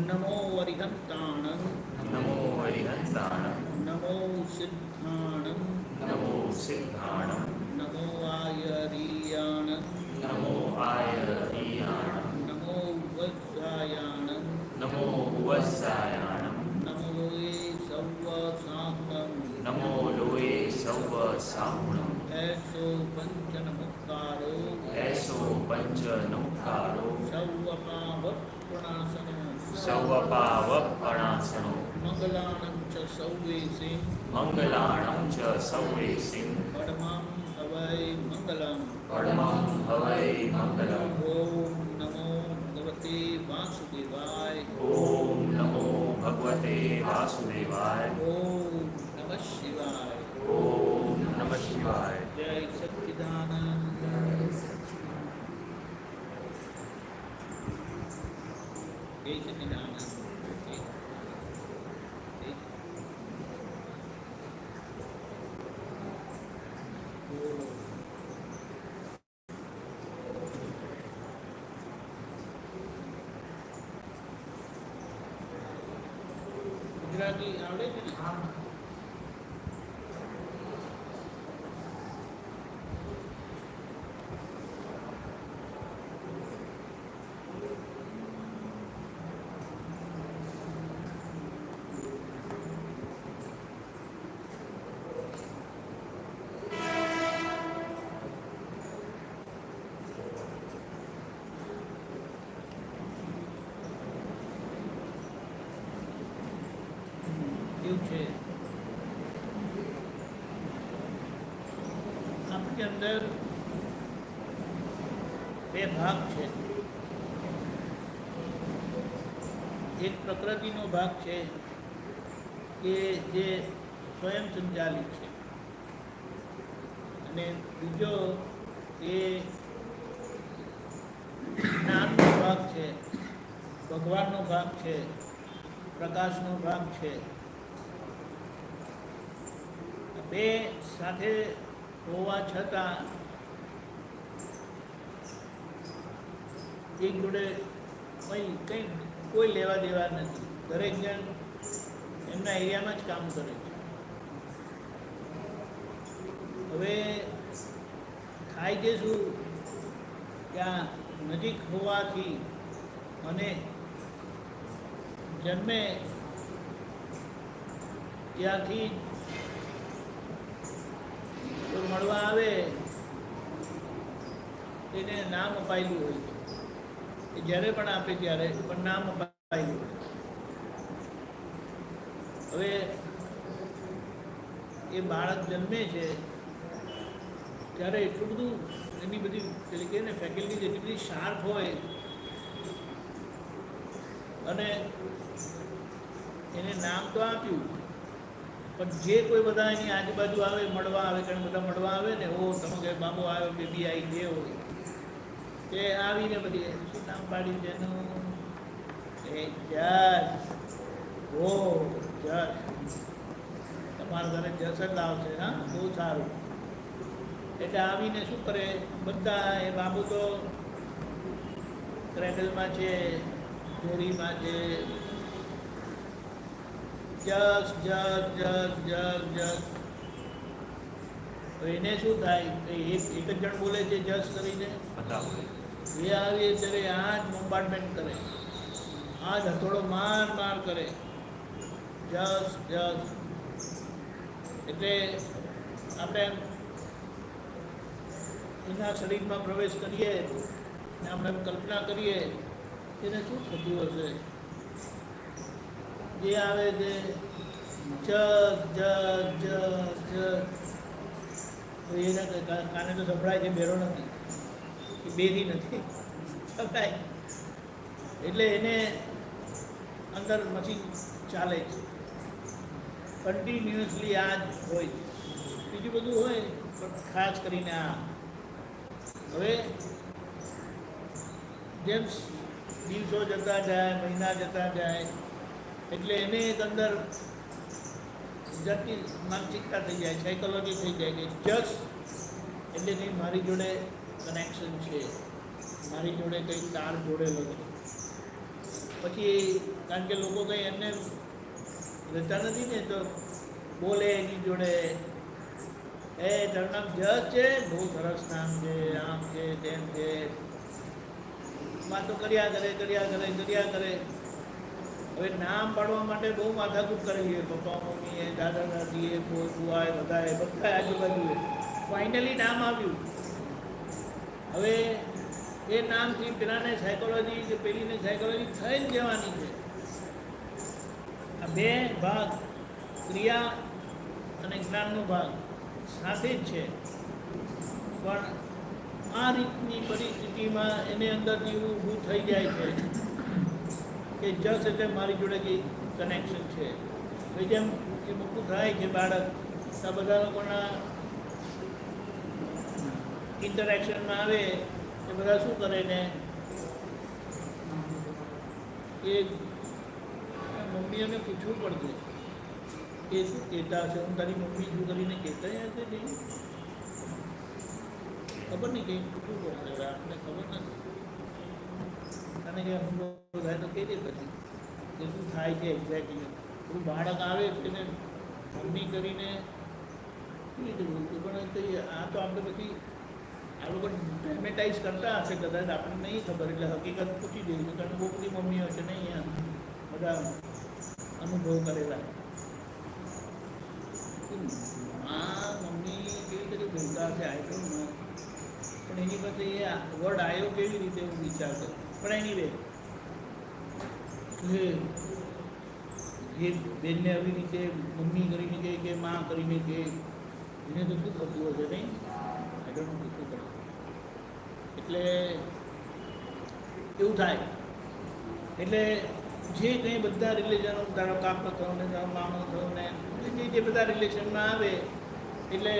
नमो अरिहन्ताणं नमो अरिहन्ताणं नमो सिद्धाणं नमो सिद्धाणं नमो आयरीयाणं नमो आयरीयाणं नमो वज्रायाणं नमो उवस्सायाणं नमो लोये सव्वसाहनं नमो लोये सव्वसाहुणं ऐसो पंचनमुक्तारो ऐसो पंचनमुक्तारो सर्वपावप्रणाशनो सर्वपावपणासनो मंगलानं च सौवेसिं मंगलाणं च सौवेसिं परमं हवै मंगलम् परमं हवै मंगलम् ओम नमो भगवते वासुदेवाय ओम नमो भगवते वासुदेवाय ओम नमः शिवाय ओम नमः शिवाय जय सच्चिदानंद जय सच्चिदानंद ગુજરાતી આવડે છે ને કેવું છે આપણી અંદર બે ભાગ છે એક પ્રકૃતિનો ભાગ છે કે જે સ્વયં સંચાલિત છે અને બીજો એ જ્ઞાનનો ભાગ છે ભગવાનનો ભાગ છે પ્રકાશનો ભાગ છે બે સાથે હોવા છતાં એક જોડે કોઈ લેવા દેવા નથી દરેક જણ એમના એરિયામાં જ કામ કરે છે હવે થાય છે શું કે આ નજીક હોવાથી અને જન્મે ત્યારથી કોઈ મળવા આવે તેને નામ અપાયેલું હોય છે એ જ્યારે પણ આપે ત્યારે પણ નામ અપાયેલું હોય હવે એ બાળક જન્મે છે ત્યારે એટલું બધું એની બધી પેલી કહે ને ફેકલ્ટી એટલી બધી શાર્પ હોય અને એને નામ તો આપ્યું પણ જે કોઈ બધા એની આજુબાજુ આવે મળવા આવે કારણ બધા મળવા આવે ને ઓ તમે કે બાબો આવ્યો બેબી આવી જે હોય તે આવીને બધી શું નામ પાડ્યું છે એનું એ જજ ઓ જજ તમારા ઘરે જજ જ લાવશે હા બહુ સારું એટલે આવીને શું કરે બધા એ બાબુ તો ક્રેડલમાં છે ચોરીમાં છે જસ જસ જસ જસ જસ એને શું થાય એક જ જણ બોલે છે જસ કરીને એ આવીએ ત્યારે આ જ બોમ્બાર્ડમેન્ટ કરે આ જ હથોડો માર માર કરે જસ જસ એટલે આપણે એના શરીરમાં પ્રવેશ કરીએ ને આપણે કલ્પના કરીએ એને શું થતું હશે જે આવે તે જસ જસ જસ જસ તો એના કાને તો સંભળાય છે બેરો નથી કે બેરી નથી સંભળાય એટલે એને અંદર મશીન ચાલે છે કન્ટિન્યુઅસલી આ જ હોય છે બીજું બધું હોય પણ ખાસ કરીને આ હવે જેમ દિવસો જતા જાય મહિના જતા જાય એટલે એને એક અંદર જાતની માનસિકતા થઈ જાય સાયકોલોજી થઈ જાય કે જસ એટલે કંઈ મારી જોડે કનેક્શન છે મારી જોડે કંઈક તાર જોડેલો છે પછી કારણ કે લોકો કંઈ એમને રહેતા નથી ને તો બોલે એની જોડે, એ તારું નામ જજ છે, બહુ સરસ નામ છે, આમ છે તેમ છે, વાતો કર્યા કરે. હવે નામ પાડવા માટે બહુ માથાકૂટ કરેલી હોય, પપ્પા મમ્મીએ, દાદા દાદીએ, કોઈ બુઆએ, બધા આજુબાજુએ. ફાઇનલી નામ આવ્યું. હવે એ નામથી પેલાને સાયકોલોજી કે પેલીને સાયકોલોજી થઈ જ જવાની છે. આ બે ભાગ, ક્રિયા અને જ્ઞાનનો ભાગ સાથે જ છે. પણ આ રીતની પરિસ્થિતિમાં એને અંદરથી એવું ઊભું થઈ જાય છે કે જસ એટલે મારી જોડે કંઈ કનેક્શન છે. હવે જેમ એ મોટું થાય છે બાળક, તો બધા લોકોના ઇન્ટરેક્શનમાં આવે એ બધા શું કરે ને કે મમ્મીઓને પૂછવું પડતું કે શું કહેતા હશે, હું તારી મમ્મી શું કરીને કહેતા હશે નહીં, ખબર નહીં, કંઈ પૂછવું પડશે. આપણે ખબર નથી અને કે હુમલો થાય તો કહી દે પછી કે શું થાય છે એક્ઝેક્ટલી. થોડું બાળક આવે તેને મમ્મી કરીને કેવી રીતે બોલતું, પણ આ તો આપણે પછી આ લોકો ડ્રેમેટાઇઝ કરતા હશે કદાચ, આપણને નહીં ખબર, એટલે હકીકત પૂછી દઈશું. કારણ બહુ બધી મમ્મીઓ છે ને અહીંયા બધા અનુભવ કરેલા. આ મમ્મી કેવી રીતે બોલતા હશે આઈ ડોન્ટ નો, પણ એની પાસે એ વર્ડ આવ્યો કેવી રીતે હું વિચાર કરું. પણ એની વે જે બેનને આવી રીતે મમ્મી કરીને કહે કે માં કરીને કહે, એને તો શું થતું હશે નહીં, આઈ ડોન્ટ નો શું કરે. એટલે એવું થાય. એટલે જે કંઈ બધા રિલેશનો, તારો કાકો થયો ને તારો મામો થયો ને જે બધા રિલેશનમાં આવે, એટલે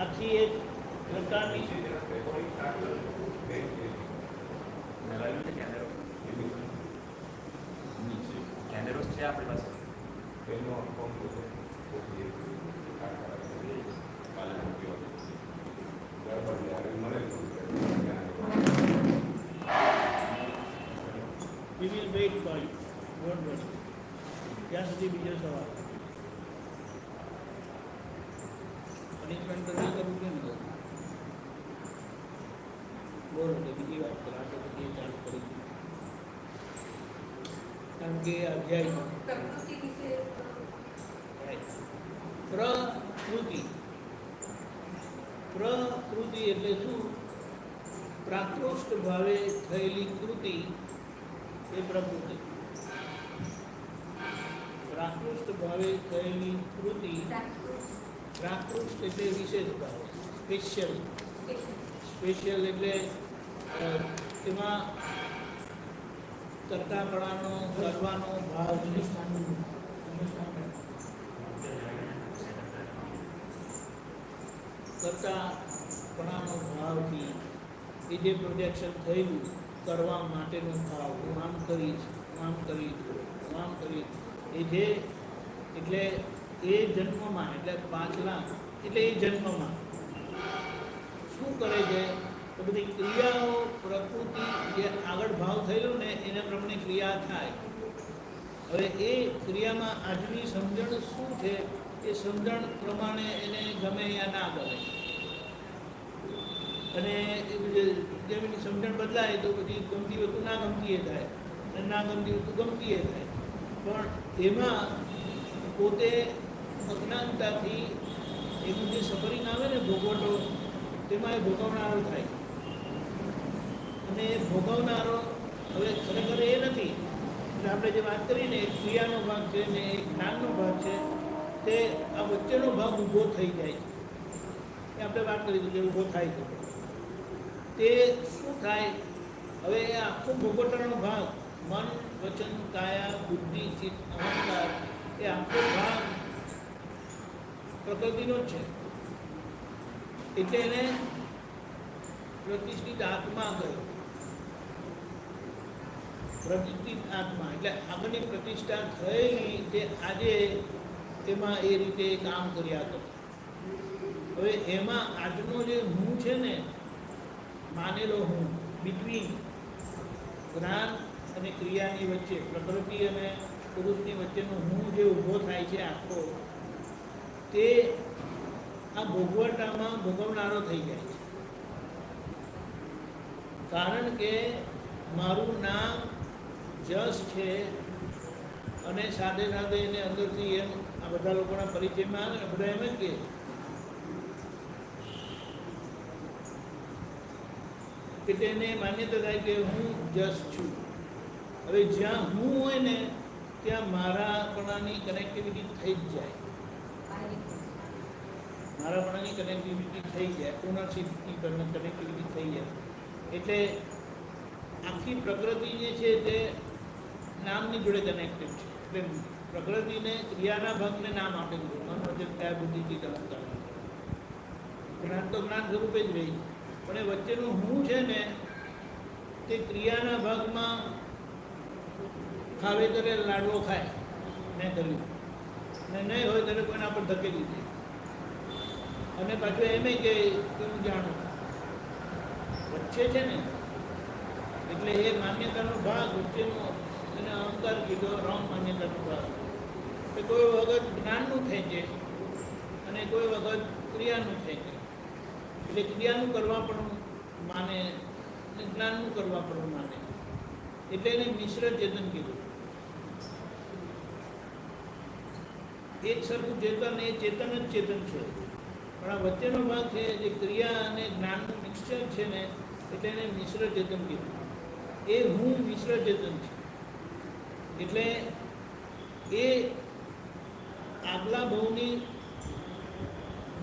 આખી એક પ્રકારની કેમેરો છે આપણી પાસે. We will wait for you. Don't worry. ત્યાં સુધી બીજો સવાલ. પનિશમેન્ટ તો નહીં કરવું કેમ કહું? બોલો તો બીજી વાત કરો, આપણે પછી ચાલુ કરીશું. કારણ કે અધ્યાયમાં પ્રકૃતિ. પ્રકૃતિ એટલે શું? પ્રાકૃષ્ટ ભાવે થયેલી કૃતિ એ પ્રકૃતિ. પ્રાકૃષ્ટ ભાવે થયેલી કૃતિ, પ્રાકૃષ્ટ એટલે વિશેષ ભાવ, સ્પેશિયલ. સ્પેશિયલ એટલે એમાં કરતાપણાનો, કરવાનો ભાવ છે. કરતાપણાનો ભાવથી એ જે પ્રોજેક્શન થયેલું કરવા માટેનો ભાવ, હું આમ કરીશ, હું આમ કરીશ, હું આમ કરીશ, એ જે એટલે એ જન્મમાં, એટલે પાછલા એટલે એ જન્મમાં શું કરે છે તો બધી ક્રિયાઓ, પ્રકૃતિ જે આગળ ભાવ થયેલો ને એના પ્રમાણે ક્રિયા થાય. હવે એ ક્રિયામાં આજની સમજણ શું છે એ સમજણ પ્રમાણે એને ગમે યા ના ગમે, અને જેમ એની સમજણ બદલાય તો પછી ગમતી વસ્તુ ના ગમતી એ થાય, અને ના ગમતી વસ્તુ ગમતી એ થાય. પણ એમાં પોતે અજ્ઞાનતાથી એનું જે સફરિંગ આવે ને ભોગવટો, તેમાં એ ભોગવનારો થાય. અને એ ભોગવનારો હવે ખરેખર એ નથી. એટલે આપણે જે વાત કરીને એક ક્રિયાનો ભાગ છે ને એક જ્ઞાનનો ભાગ છે, તે આ વચ્ચેનો ભાગ ઊભો થઈ જાય છે. એ આપણે વાત કરી કે ઊભો થાય છે. તે શું થાય? હવે એ આખો ભોગવટાનો ભાગ, મન, વચન, કાયા, બુદ્ધિ, ચિત્ત, અહંકાર, એ આખો ભાગ પ્રકૃતિનો જ છે. એટલે એને પ્રતિષ્ઠિત આત્મા કહ્યું. પ્રતિષ્ઠિત આત્મા એટલે આગળની પ્રતિષ્ઠા થયેલી તે આજે એમાં એ રીતે કામ કર્યા કરે. હવે એમાં આજનો જે હું છે ને, માનેલો હું, બિટવીન જ્ઞાન અને ક્રિયાની વચ્ચે, પ્રકૃતિ અને પુરુષની વચ્ચેનો હું જે ઊભો થાય છે આખો, તે આ ભોગવટામાં ભોગવનારો થઈ જાય છે. કારણ કે મારું નામ જસ છે, અને સાથે સાથે એને અંદરથી એમ આ બધા લોકોના પરિચયમાં આવે ને બધા એમ જ કે તેને માન્યતા થાય કે હું જસ છું. હવે જ્યાં હું હોય ને ત્યાં મારાપણાની કનેક્ટિવિટી થઈ જ જાય, મારાપણાની કનેક્ટિવિટી થઈ જાય, ઓનરશીપની કનેક્ટિવિટી થઈ જાય. એટલે આખી પ્રકૃતિ જે છે તે નામની જોડે કનેક્ટેડ છે. એટલે પ્રકૃતિને ક્રિયાના ભાગને નામ આપેલું છે. મન વચન કાયા બુદ્ધિથી અહંકાર. જ્ઞાન તો જ્ઞાન સ્વરૂપે જ રહી, પણ એ વચ્ચેનું હું છે ને તે ક્રિયાના ભાગમાં ખાવે ત્યારે લાડવો ખાય, મેં કર્યું ને નહીં હોય ત્યારે કોઈના પર ધકેલી દે, અને પાછું એમ કે હું જાણું વચ્ચે છે ને. એટલે એ માન્યતાનો ભાગ વચ્ચેનો એને અહંકાર કીધો, રોંગ માન્યતાનો ભાગ. એ કોઈ વખત જ્ઞાનનું ખેંચે અને કોઈ વખત ક્રિયાનું ખેંચે. એટલે ક્રિયાનું કરવા પણ માને અને જ્ઞાનનું કરવા પણ માને, એટલે એને મિશ્ર ચેતન કીધું. એક સરખું ચેતન એ ચેતન જ ચેતન છે, પણ આ વચ્ચેનો ભાગ છે જે ક્રિયા અને જ્ઞાનનું મિક્સચર છે ને, એટલે એને મિશ્ર ચેતન કીધું. એ હું મિશ્ર ચેતન છે. એટલે એ આગલા ભાવની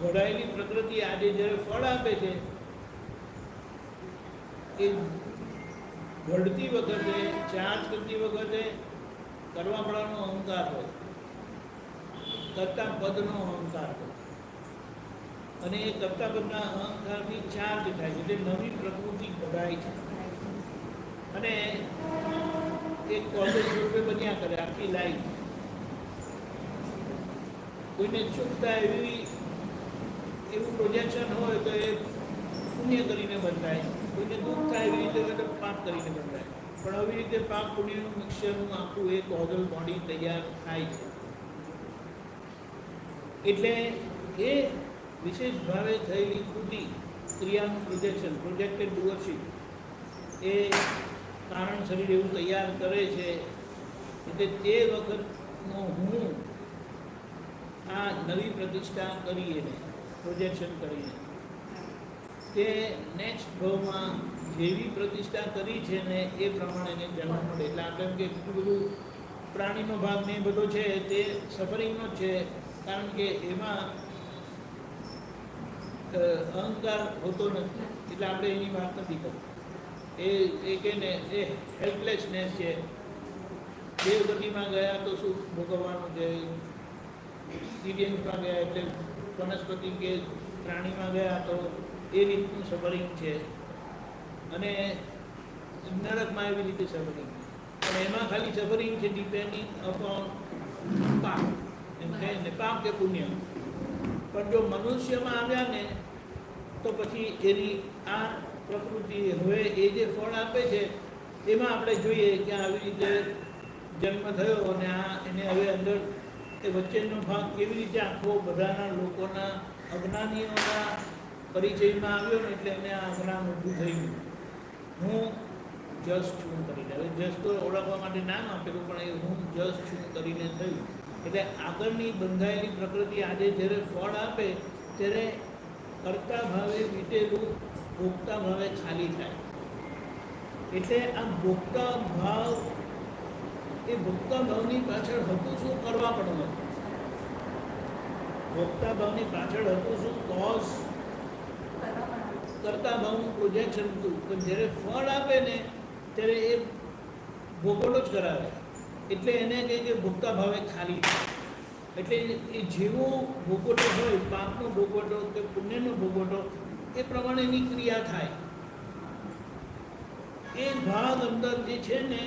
ઘડાયેલી પ્રકૃતિ આજે જ્યારે ફળ આપે છે, એ ઘડતી વખતે, ચાર્જ કરતી વખતે કરવાવાળાનો અહંકાર હોય, કર્તા પદનો અહંકાર હોય, અને એ કર્તા પદના અહંકારથી ચાર્જ થાય છે, એટલે નવી પ્રકૃતિ ઘડાય છે અને એક કોલેજ સ્વરૂપે બન્યા કરે આખી લાઈફ. કોઈને સુખ થાય એવું પ્રોજેક્શન હોય તો એ પુણ્ય કરીને બંધાય, કોઈને દુઃખ થાય એવી રીતે તો પાપ કરીને બંધાય. પણ આવી રીતે પાપ પુણ્યનું મિક્સરનું આખું એક કોઝલ બોડી તૈયાર થાય છે. એટલે એ વિશેષ ભાવે થયેલી કૃતિ, ક્રિયાનું પ્રોજેક્શન, પ્રોજેક્ટેડ ડુઅરશીપ, એ કારણ શરીર એવું તૈયાર કરે છે. એટલે તે વખતનો હું આ નવી પ્રતિષ્ઠા કરી એને પ્રોજેક્શન કરીને તે નેક્સ્ટ ભાવમાં જેવી પ્રતિષ્ઠા કરી છે ને એ પ્રમાણે એને જન્મ મળે. એટલે આપણે એમ કે એટલું બધું પ્રાણીનો ભાગ ને એ બધો છે તે સફરિંગનો જ છે, કારણ કે એમાં અહંકાર હોતો નથી. એટલે આપણે એની વાત નથી કરતા. એ કે ને એ હેલ્પલેસનેસ છે. દેવગતિમાં ગયા તો શું ભોગવવાનું છે, તિર્યકમાં ગયા એટલે વનસ્પતિ કે પ્રાણીમાં ગયા તો એ રીતનું સફરિંગ છે, અને નરકમાં એવી રીતે સફરિંગ. પણ એમાં ખાલી સફરિંગ છે ડિપેન્ડિંગ અપોન પાપ, એમ કહે ને પાપ કે પુણ્ય. પણ જો મનુષ્યમાં આવ્યા ને તો પછી એની આ પ્રકૃતિ હવે એ જે ફળ આપે છે એમાં આપણે જોઈએ કે આવી રીતે જન્મ થયો અને આ એને હવે અંદર એ વચ્ચેનો ભાગ કેવી રીતે આખો બધાના લોકોના અજ્ઞાનીઓના પરિચયમાં આવ્યો ને, એટલે એને આ અજ્ઞાન ઊભું થઈ ગયું. હું જસ છું કરીને, હવે જસ તો ઓળખવા માટે નામ આપેલું, પણ એ હું જસ છું કરીને થયું. એટલે આગળની બંધાયેલી પ્રકૃતિ આજે જ્યારે ફળ આપે ત્યારે કર્તા ભાવે વીટેલું ભોગતા ભાવે ખાલી થાય. એટલે આ ભોગતા ભાવ, એ ભોગતા ભાવની પાછળ હતું શું? કરવા પણ હતું. ભોગતા ભાવની પાછળ હતું શું? કોઝ કરતા ભાવનું પ્રોજેક્શન હતું. પણ જ્યારે ફળ આપે ને ત્યારે એ ભોગવટો જ કરાવે. એટલે એને કહે કે ભોગતા ભાવે ખાલી થાય. એટલે એ જેવો ભોગવટો હોય, પાપનો ભોગવટો કે પુણ્યનો ભોગવટો, એ પ્રમાણેની ક્રિયા થાય. એ ભાગ અંદર જે છે ને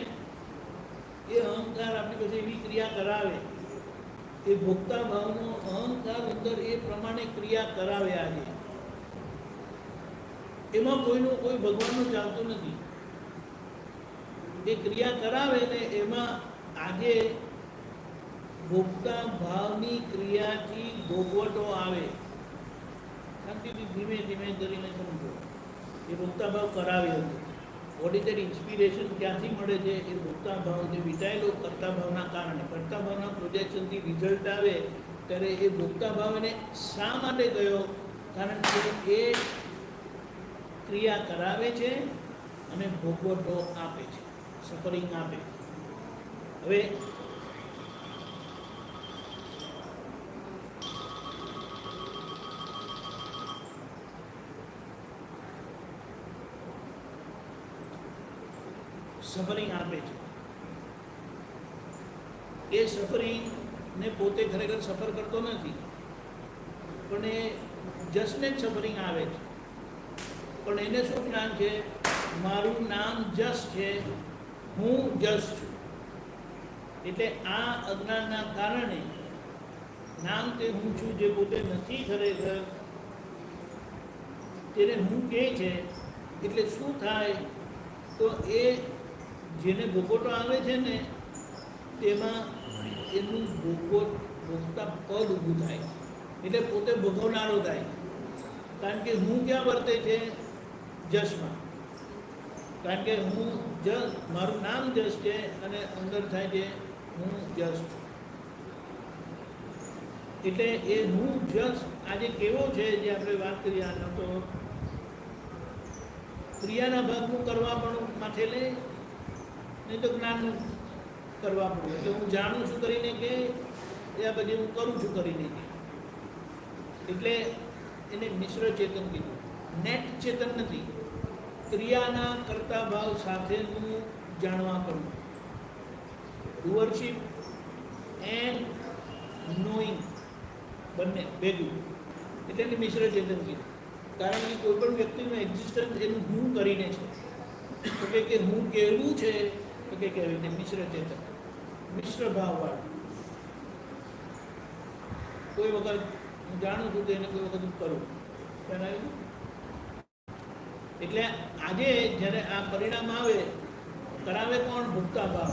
એ અહંકાર આપણી પાસે એવી ક્રિયા કરાવે, એ ભોગતા ભાવનો અહંકાર અંદર એ પ્રમાણે ક્રિયા કરાવે. આજે એમાં કોઈનું કોઈ ભગવાનનું ચાલતું નથી. એ ક્રિયા કરાવે ને એમાં આજે ભોગતા ભાવની ક્રિયાથી ભોગવટો આવે. શાંતિથી ધીમે ધીમે કરીને સમજો. એ ભોગતા ભાવ કરાવે હતું. ઓડિટરી ઇન્સ્પિરેશન ક્યાંથી મળે છે? એ ભોગતા ભાવ જે વિટાયેલો કરતા ભાવના કારણે, કરતા ભાવના પ્રોજેક્શનથી રિઝલ્ટ આવે ત્યારે એ ભોગતા ભાવ એને શા માટે ગયો? કારણ કે એ ક્રિયા કરાવે છે અને ભોગવટો આપે છે, સફરિંગ આપે. હવે સફરિંગ આપે છે. એ સફરિંગને પોતે ખરેખર સફર કરતો નથી, પણ એ જસને જ સફરિંગ આવે છે. પણ એને શું જ્ઞાન છે? મારું નામ જસ છે, હું જસ છું. એટલે આ અજ્ઞાનના કારણે નામ તે હું છું જે પોતે નથી ખરેખર, તેને હું કહે છે. એટલે શું થાય? તો એ જેને ભોગવટો આવે છે ને તેમાં એનું ભોગતા પદ ઊભું થાય. એટલે પોતે ભોગવનારો થાય. કારણ કે હું ક્યાં વર્તે છે? જસમાં. કારણ કે હું જસ, મારું નામ જસ છે અને અંદર થાય છે હું જસ છું. એટલે એ હું જસ આજે કેવો છે જે આપણે વાત કરીએ આનો, તો ક્રિયાના ભાગનું કરવા પણ માથે લે, નહીં તો જ્ઞાનનું કરવા પડે. એટલે હું જાણું છું કરીને કે એ પછી હું કરું છું કરીને કે. એટલે એને મિશ્ર ચેતન કીધું. નેટ ચેતન નથી. ક્રિયાના કરતા ભાવ સાથેનું જાણવા કરવું. ડુઅરશીપ એન્ડ નોઈંગ બંને ભેગું. એટલે એને મિશ્ર ચેતન કીધું. કારણ કે કોઈ પણ વ્યક્તિનું એક્ઝિસ્ટન્સ એનું હું કરીને છે. તો કે હું કેવું છે? તો કે કેવી રીતે? મિશ્ર ચેતન, મિશ્ર ભાવવાળું. કોઈ વખત હું જાણું છું તો એને કોઈ વખત હું કરું. ખ્યાલ આવ્યું? એટલે આજે જ્યારે આ પરિણામ આવે, કરાવે કોણ? ભોગતા ભાવ.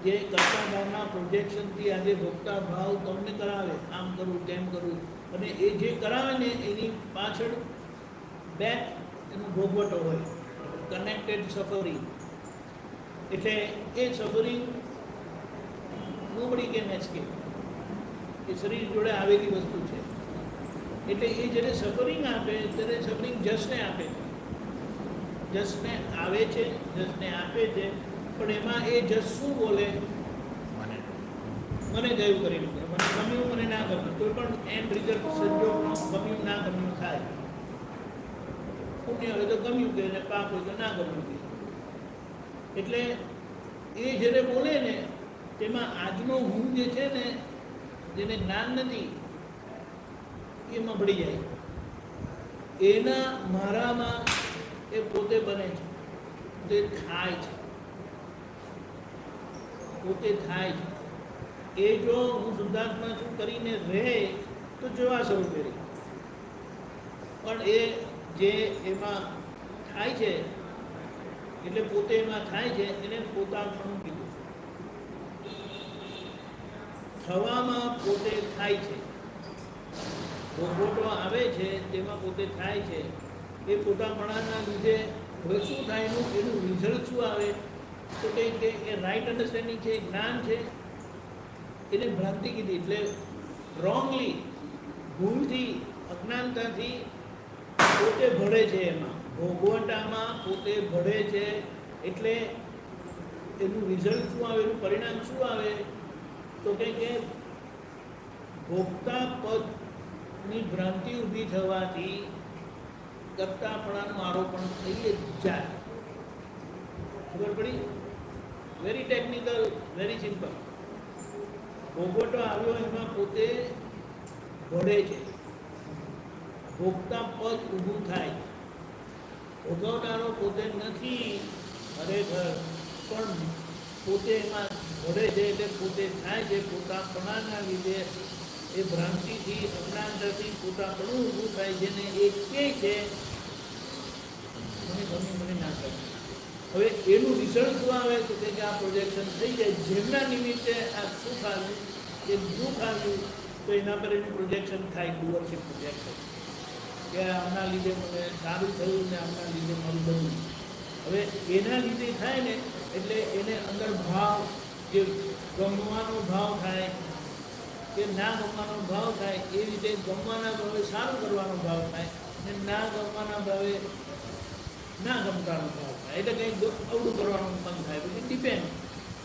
જે કરતા ભાવના પ્રોજેક્શનથી આજે ભોગતા ભાવ તમને કરાવે, આમ કરું તેમ કરું. અને એ જે કરાવે ને એની પાછળ બેક એનું ભોગવટો હોય, કનેક્ટેડ સફરિંગ. એટલે એ સફરિંગ નોબડી કેન એસ્કેપ. એ શરીર જોડે આવેલી વસ્તુ છે. એટલે એ જ્યારે સફરિંગ આપે ત્યારે સફરિંગ જસને આપે છે. જસને આવે છે, જસને આપે છે. પણ એમાં એ જસ શું બોલે? મને ગયું કરી મૂકે, મને ગમ્યું, મને ના ગમ્યું. કોઈ પણ એન્ડ રિઝલ્ટ સંજોગનો ગમ્યું ના ગમ્યું થાય. પુણ્ય હોય તો ગમ્યું કે, અને પાપ હોય તો ના ગમ્યું કે. એટલે એ જ્યારે બોલે ને તેમાં આજનો હું જે છે ને, જેને જ્ઞાન નથી, એમાં ભળી જાય. એના મારામાં એ પોતે બને છે, પોતે થાય છે, પોતે થાય છે. એ જો હું શુદ્ધાત્મા છું કરીને રહે તો જોવા સ્વરૂપે રહે. પણ એ જે એમાં થાય છે, એટલે પોતે એમાં થાય છે, એને પોતાનું કીધું. થવામાં પોતે થાય છે, ભોગવટો આવે છે તેમાં પોતે થાય છે. એ પોતાપણાના લીધે હવે શું થાય? એનું રિઝલ્ટ શું આવે? તો કે એ રાઈટ અન્ડરસ્ટેન્ડિંગ છે, જ્ઞાન છે. એને ભ્રાંતિ કીધી. એટલે રોંગલી, ભૂલથી, અજ્ઞાનતાથી પોતે ભળે છે. એમાં ભોગવટામાં પોતે ભળે છે. એટલે એનું રિઝલ્ટ શું આવે? એનું પરિણામ શું આવે? તો કે ભોગતા પદની ભ્રાંતિ ઊભી થવાથી કરતાપણાનું આરોપણ થઈ જ જાય. ખબર પડી? Very technical, very simple. ભોગવટો આવ્યો એમાં પોતે ભળે છે, ભોગતા પદ ઊભું થાય. ભોગવનારો પોતે નથી ખરેખર, પણ પોતે એમાં ભળે છે. એટલે પોતે થાય છે. પોતાપણાના લીધે એ ભ્રાંતિથી, અજ્ઞાનતાથી પોતાપણું ઊભું થાય છે ને એ કહે છે મને ગમ્યું, મને ના ગમ્યું. હવે એનું રિઝલ્ટ શું આવે તો કે આ પ્રોજેક્શન થઈ જાય, જેમના નિમિત્તે આ સુખ આવ્યું કે દુઃખ આવ્યું તો એના પર એનું પ્રોજેક્શન થાય, ડુઅરશિપ પ્રોજેક્શન, કે આમના લીધે મને સારું થયું ને આમના લીધે મારું બન્યું. હવે એના લીધે થાય ને એટલે એને અંદર ભાવ, જે ગમવાનો ભાવ થાય કે ના ગમવાનો ભાવ થાય, એ રીતે ગમવાના ભાવે સારું કરવાનો ભાવ થાય અને ના ગમવાના ભાવે ના ગમવાનો ભાવ થાય, એટલે કંઈક અવડું કરવાનું મન થાય. પછી ડિપેન્ડ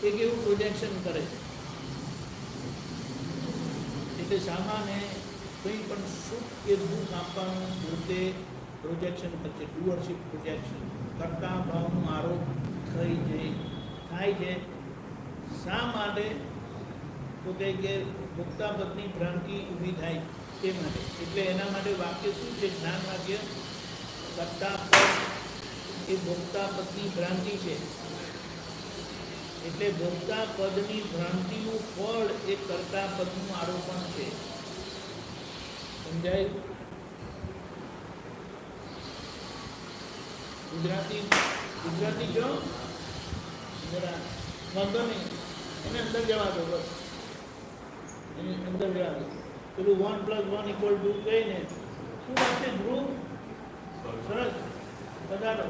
એ કેવું પ્રોજેક્શન કરે છે. એટલે સામાન્ય કંઈ પણ સુખ કે દુઃખ આપવાનું પોતે પ્રોજેક્શન કરશે, ડુઅરશિપ પ્રોજેક્શન, કરતા ભાવનું આરોપ થાય છે. શા માટે તો કે ભોગતા પદની ભ્રાંતિ ઊભી થાય તે માટે. એટલે એના માટે વાક્ય શું છે? જ્ઞાન વાક્ય કરતા પદ એ ભોગતા પદની ભ્રાંતિ છે. એટલે ભોગતા પદની ભ્રાંતિનું ફળ એ કરતા પદનું આરોપણ છે. સમજાય? ગુજરાતી જો જરા વાંધો નહીં, એને અંદર જવા દો, બસ એની અંદર જવા દો. પેલું 1 + 1 = 2 કહીને શું વાત છે ધ્રુવ? સરસ, પધારો.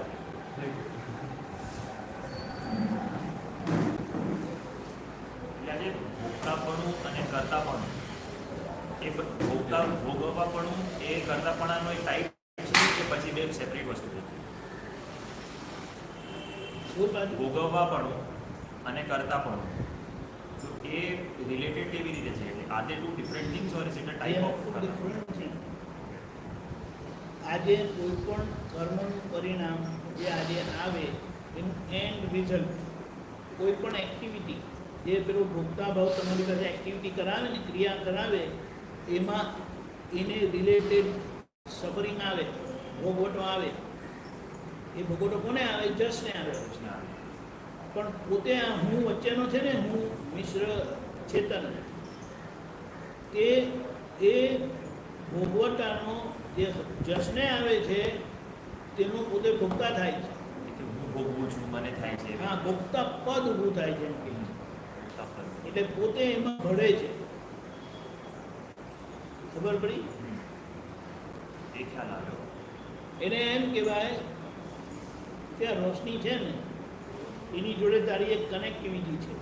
આજે ભોગતાપણું અને કરતાપણું, એ ભોગવવાપણું એ કરતાપણાનો એક ટાઈપ છે કે પછી બે સેપરેટ વસ્તુ છે? ભોગવવાપણું અને કરતાપણું, તો એ રિલેટેડ કેવી રીતે છે? એટલે are they two different things or is it a type of? આજે કોઈ પણ કર્મનું પરિણામ જે આજે આવે એનું એન્ડ રિઝલ્ટ, કોઈ પણ એક્ટિવિટી જે પેલો ભોગતા ભાવ તમારી પાસે એક્ટિવિટી કરાવે ને, ક્રિયા કરાવે, એમાં એને રિલેટેડ સફરિંગ આવે, ભોગવટો આવે. એ ભોગવટો કોને આવે? જસને આવે. પણ પોતે આ હું વચ્ચેનો છે ને, હું મિશ્ર ચેતન, એ ભોગવટાનો જે જસને આવે છે તેનો પોતે ભોગતા થાય છે. હું ભોગવું છું, મને થાય છે. હા, ભોગતા પદ ઊભું થાય છે એમ કે, એટલે પોતે એમાં ભળે છે. ખબર પડી? એ ખ્યાલ આવ્યો. એને એમ કહેવાય કે આ રોશની છે ને, એની જોડે તારી એક કનેક્ટિવિટી છે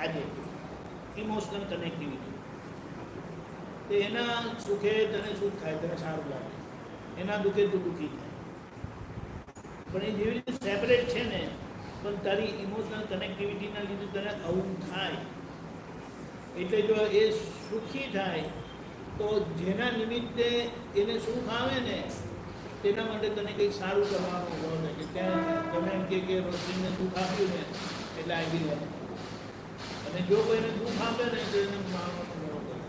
આજે, ઇમોશનલ કનેક્ટિવિટી. તો એના સુખે તને સુખ થાય, તને સારું લાગે, એના દુઃખે તું દુઃખી થાય. પણ એ જેવી રીતે સેપરેટ છે ને, પણ તારી ઇમોશનલ કનેક્ટિવિટીના લીધે તને આવું થાય. એટલે જો એ સુખી થાય તો જેના નિમિત્તે એને સુખ આવે ને તેના માટે તને કંઈક સારું કરવાનું હોય છે. ત્યાં તમે એમ કે રોશનીને સુખ આપ્યું ને એટલે આવી ગયું, અને જો કોઈને દુઃખ આપે ને તો એને મારવાનું,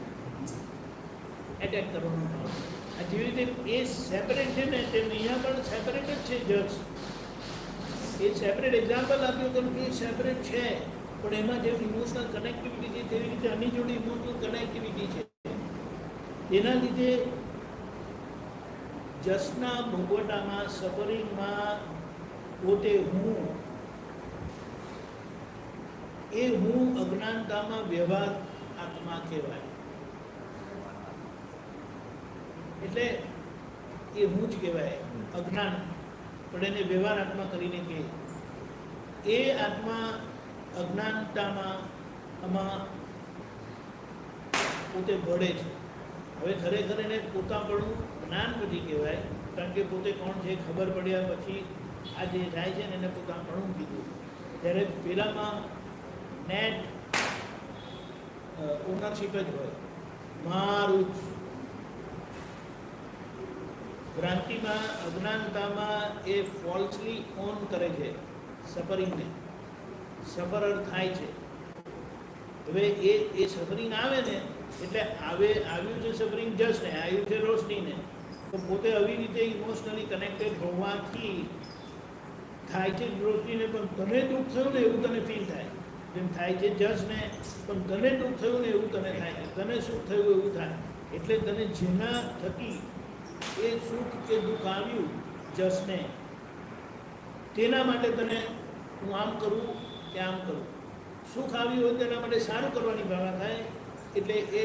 એટેક કરવાનું. આ જેવી રીતે એ સેપરેટ છે ને, તે અહીંયા પણ સેપરેટ જ છે. જજ એ સેપરેટ એક્ઝામ્પલ આપ્યું તો એ સેપરેટ છે, પણ એમાં જે ઇમોશનલ કનેક્ટિવિટી છે તેવી રીતે આની જોડે ઇમોશનલ કનેક્ટિવિટી છે. તેના લીધે જસના ભોગવટામાં, સફરિંગમાં પોતે હું, એ હું અજ્ઞાનતામાં વ્યવહાર આત્મા કહેવાય. એટલે એ હું જ કહેવાય, અજ્ઞાન, પણ એને વ્યવહાર આત્મા કરીને કહે. એ આત્મા અજ્ઞાનતામાં આમાં પોતે ભળે છે. હવે ખરેખર એને પોતાપણું જ્ઞાન પછી કહેવાય, કારણ કે પોતે કોણ છે ખબર પડ્યા પછી આ જે થાય છે ને એને પોતાપણું કીધું. ત્યારે પેલામાં નેટ ઓનરશીપ જ હોય, મારું જ. ભ્રાંતિમાં, અજ્ઞાનતામાં એ ફોલ્સલી ઓન કરે છે સફરિંગને, સફરર થાય છે. હવે એ સફરિંગ આવે ને એટલે આવ્યું છે સફરિંગ જસને, આવ્યું છે રોશનીને, તો પોતે આવી રીતે ઇમોશનલી કનેક્ટેડ હોવાથી થાય છે રોશનીને, પણ તને દુઃખ થયું ને એવું તને ફીલ થાય. જેમ થાય છે જસને, પણ તને દુઃખ થયું ને એવું તને થાય છે, તને સુખ થયું એવું થાય. એટલે તને જેના થકી એ સુખ કે દુઃખ આવ્યું જસને, તેના માટે તને હું આમ કરું કે આમ કરું. સુખ આવ્યું હોય તેના માટે સારું કરવાની ભાવના થાય, એટલે એ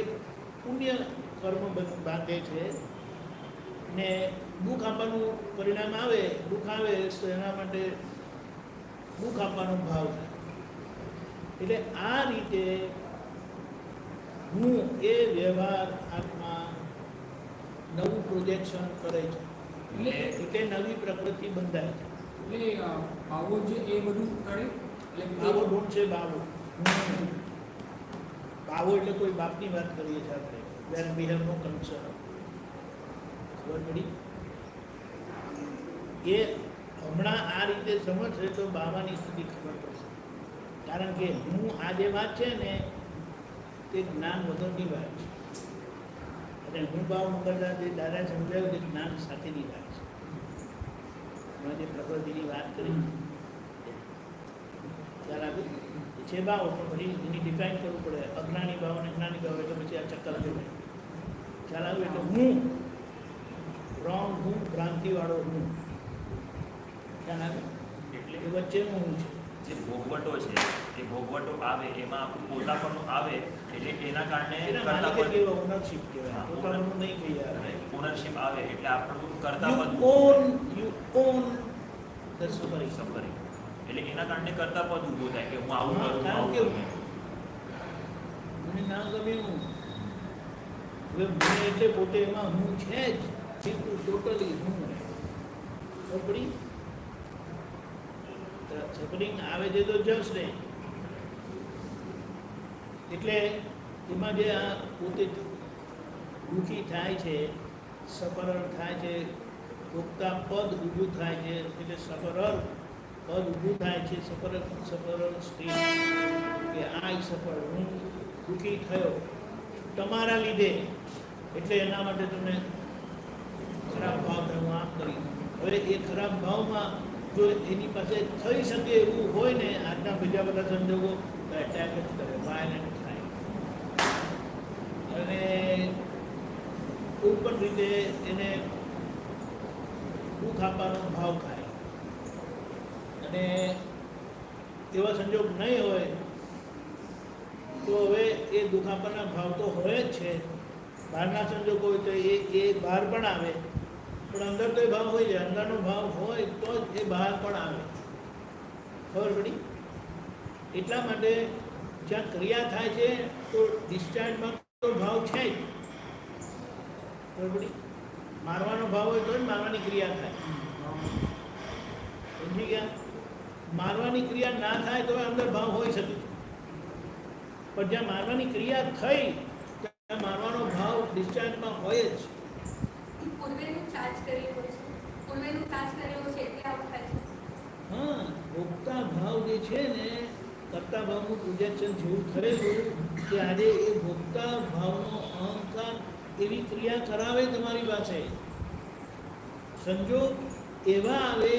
પુણ્ય કર્મ બાંધે છે. ને દુઃખ આપવાનું પરિણામ આવે, દુઃખ આવે તો એના માટે દુઃખ આપવાનો ભાવ થાય. એટલે આ રીતે હું એ વ્યવહાર આત્મા નવું પ્રોજેક્શન કરે છે, એટલે નવી પ્રકૃતિ બંધાય છે. એટલે ભાવો જે એ બધું કરે બાવો ડોન્ટ છે બાવો. બાવો એટલે કોઈ બાપની વાત કરીએ છીએ આપણે, વેર વી હેવ નો કન્સર્ન. ખબર પડી? એ હમણાં આ રીતે સમજશે તો બાવાની સ્થિતિ ખબર પડશે. કારણ કે હું આ જે વાત છે ને તે જ્ઞાન વગરની વાત છે, અને હું ભાવ કરતા જે દાદા સમજાવ્યું તે જ્ઞાન સાથેની વાત છે. મેં જે પ્રકૃતિની વાત કરી ખ્યાલ આવ્યું છે ભાવ, પણ પછી એની ડિફાઇન કરવું પડે. અજ્ઞાની ભાવ અને જ્ઞાની ભાવ એટલે પછી આ ચક્કર આવે. ખ્યાલ આવ્યું? એટલે હું રોંગ, હું ભ્રાંતિવાળો હું. ખ્યાલ આવે? એટલે એ વચ્ચેનું હું છે. જે ભોગવટો છે એ ભોગવટો આવે એમાં આપણું પોતાપણું આવે, એટલે એના કારણે એના કરતા માલિકે કહેવાય, ઓનરશિપ કહેવાય. હા, પોતાનું નહીં કહીએ આપણે. ઓનરશિપ આવે એટલે આપણું કરતા You own the suffering. Safari, એટલે એના કારણે કરતા પદ ઊભું થાય કે હું આવું હા, કરું, કારણ આવું કે કરું. મને ના ગમ્યું. હવે મને એટલે પોતે એમાં હું છે જ, બિલકુલ ટોટલી હું. ખબર પડી? સફરિંગ આવે છે તો જસ્ટ નહીં. એટલે એમાં જે આ પોતે દુઃખી થાય છે, સફરર થાય છે, ભોગતા પદ ઊભું થાય છે, એટલે સફરર પદ ઊભું થાય છે. સફરર સ્ટેટ કે આ સફર, હું દુઃખી થયો તમારા લીધે, એટલે એના માટે તમે ખરાબ ભાવ હું આમ કરી. હવે એ ખરાબ ભાવમાં જો એની પાસે થઈ શકે એવું હોય ને, આજના બીજા બધા સંજોગો એટેક જ કરે, વાયલેન્ટ થાય, અને કોઈ પણ રીતે એને દુઃખ આપવાનો ભાવ થાય. અને એવા સંજોગ નહીં હોય તો હવે એ દુઃખ આપવાના ભાવ તો હોય જ છે. બહારના સંજોગો હોય તો એ બહાર પણ આવે, પણ અંદર તો એ ભાવ હોય છે. અંદરનો ભાવ હોય તો જ એ બહાર પણ આવે. ખબર પડી? એટલા માટે જ્યાં ક્રિયા થાય છે તો ડિસ્ચાર્જમાં તો ભાવ છે જ. ખબર પડી? મારવાનો ભાવ હોય તો જ મારવાની ક્રિયા થાય. સમજી ગયા? મારવાની ક્રિયા ના થાય તો અંદર ભાવ હોઈ શકે છે, પણ જ્યાં મારવાની ક્રિયા થઈ ત્યાં મારવાનો ભાવ ડિસ્ચાર્જમાં હોય જ. પૂર્વેનું ચાર્જ કરેલું હોય છે, પૂર્વેનું ચાર્જ કરેલું છે એટલે આવું થાય છે. હા, ભોગતા ભાવ જે છે ને, કરતા ભાવનું પ્રોજેક્શન જેવું થયેલું કે આજે એ ભોગતા ભાવનો અહંકાર એવી ક્રિયા કરાવે તમારી પાસે. સંજોગ એવા આવે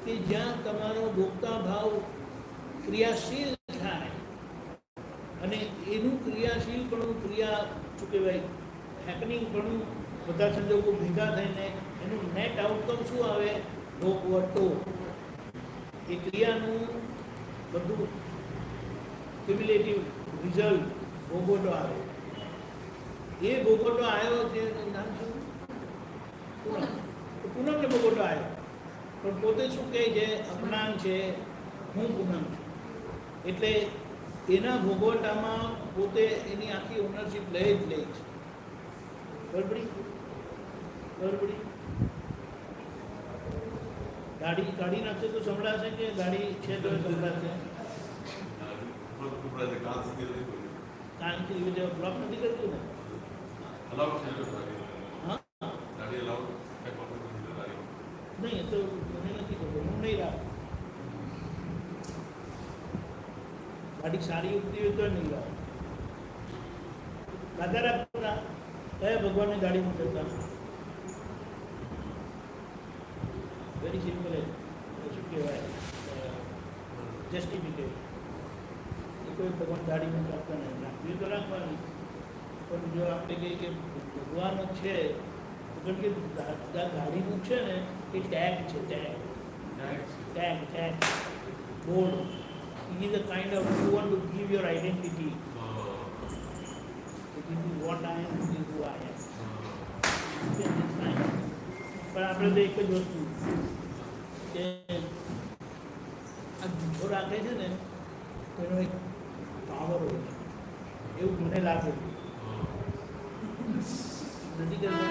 કે જ્યાં તમારો ભોગતા ભાવ ક્રિયાશીલ થાય, અને એનું ક્રિયાશીલપણું, ક્રિયા શું કહેવાય, હેપનિંગપણું, બધા સંજોગો ભેગા થઈને એનું નેટ આઉટકમ શું આવે? ભોગવટો. એ ક્રિયાનું બધું ક્યુમ્યુલેટિવ રિઝલ્ટ ભોગવટો આવે. એ ભોગવટો આવ્યો છે, નામ શું? પૂનમ. તો પૂનમને ભોગવટો આવ્યો, પણ પોતે શું કહે છે? અજ્ઞાન છે, હું પૂનમ છું. એટલે એના ભોગવટામાં પોતે એની આખી ઓનરશિપ લે જ લે છે. બરાબરી? બરાબરી? ગાડી કાઢી નાખશે તો સંભળાશે કે ગાડી છે તો સંભળાશે? કાનથી લીધે બ્લોક નથી કરતું ને? હા, નહીં, તો મને નથી ખબર, હું નહીં રાખું. ગાડી સારી ઉગતી હોય તો નહીં લાવ. દાદા રાખતા કયા ભગવાનની ગાડીમાં જતા? Very simple. શું કહેવાય? જસ્ટિફિકેટ. એ કોઈ ભગવાન ગાડીમાં રાખતા નહીં. રાખવી તો રાખવાની, પણ જો આપણે કહીએ કે ભગવાન જ છે, તો કેમ કે ગાડીનું છે ને એ ટેગ છે, tag. Tag, board. It is a kind of, you want to give your identity. So this is what I am, this is who I am. Okay, it's fine. પણ આપણે તો એક જ વસ્તુ કે આ જૂઠો રાખે છે ને તો એનો એક પાવર હોય છે એવું મને લાગે છે નથી કરતા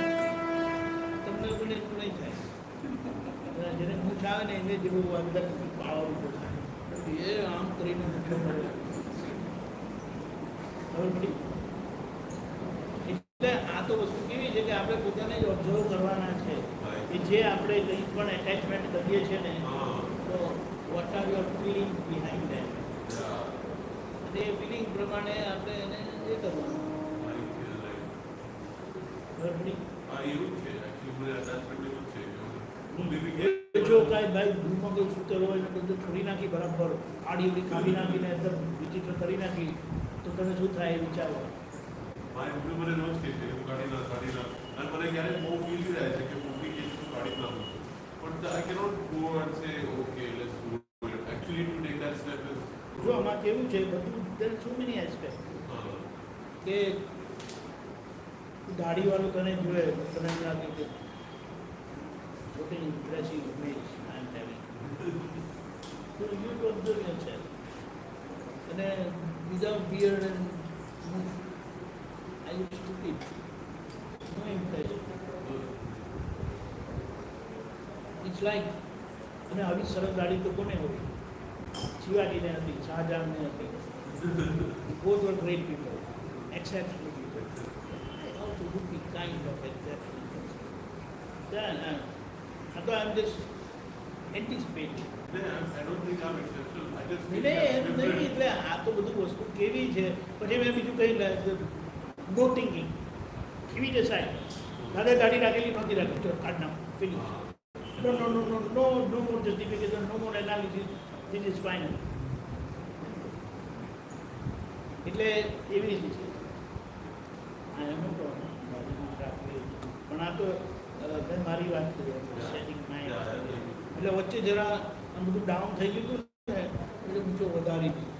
તમને એવું નહીં થાય જેને મૂછ આવે ને એને જેવું અંદર પાવર ઉભો થાય એ આમ કરીને જૂઠો કરે ખબર પડી એટલે આ તો વસ્તુ કેવી છે કે આપણે પોતાને જ ઓબ્ઝર્વ કરવાના છે કે જે આપણે કંઈ પણ એટેચમેન્ટ કરીએ છીએ ને તો what are your feeling behind that અને એ ફિલિંગ પ્રમાણે આપણે એને એ કરવાનું ખબર પડી જો કાંઈ ભાઈ ભૂલમાં કોઈ સૂતેલો હોય ને બધું છોડી નાખી બરાબર આડી ઉડી કાપી નાખીને એકદમ વિચિત્ર કરી નાખી તો તમે શું થાય એ વિચારો મારી મમ્મી મને રોજ કહે છે હું કાઢી નાખ અને મને ક્યારેક બહુ ફીલ થાય છે કે મમ્મી કે તું કાઢી નાખું but I cannot go and say okay let's do it actually to take that step is જો આમાં કેવું છે બધું દેર સો મેની એસ્પેક્ટ કે દાઢીવાળું તને જોવે તને એમ લાગે કે what an impressive image I am having. So you to observe yourself. And without beard and I look stupid. No impression. It's like અને આવી સરળ ગાડી તો કોને હોય શિવાજીને હતી શાહજહાંને હતી both were great people exceptional people. I also would be kind of exceptional person. Then I am just anticipating. I don't think I'm exceptional. I just એટલે એમ નહીં એટલે આ તો બધું વસ્તુ કેવી છે પછી મેં બીજું કહી નો થિંકિંગ કેવી રીતે સાહેબ દાદા ગાડી રાખેલી નહોતી રાખી તો કાઢ નાખ finish no no no no no no more justification no more analysis this is final એટલે એવી રીતે છે આ એનો પ્રોબ્લેમ પણ આ તો મેં મારી વાત કરી સેટિંગ માઇન્ડ એટલે વચ્ચે જરા આમ બધું ડાઉન થઈ ગયું હતું ને એટલે ઊંચો વધારી દીધું